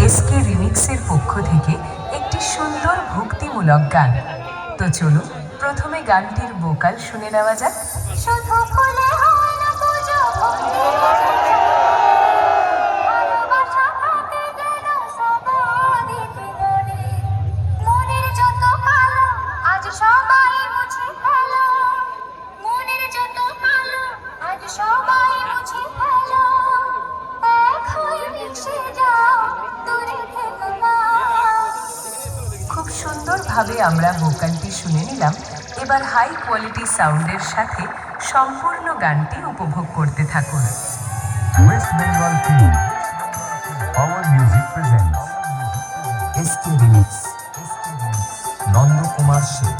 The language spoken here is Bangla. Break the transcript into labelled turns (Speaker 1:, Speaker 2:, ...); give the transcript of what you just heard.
Speaker 1: এসকে রিমিক্সের পক্ষ থেকে একটি সুন্দর ভক্তিমূলক গান। তো চলুন প্রথমে গানটির ভোকাল শুনে নেওয়া যাক। শুধু ফুলে হয় না পুজো, ভালোবাসা থাকে যেন সবারিতে মনে। মনের যত কালো আজ সবাই মুছে ফেলো, মনের যত কালো আজ সবাই মুছে ফেলো। এক হয়ে মিশে যাও, দূরে থেকো না। খুব সুন্দরভাবে আমরা ভোকালটি শুনে নিলাম। এবার হাই কোয়ালিটি সাউন্ডের সাথে সম্পূর্ণ গানটি উপভোগ করতে থাকুন।
Speaker 2: West Bengal team power music presents SK remix, Nandakumar Sheikh.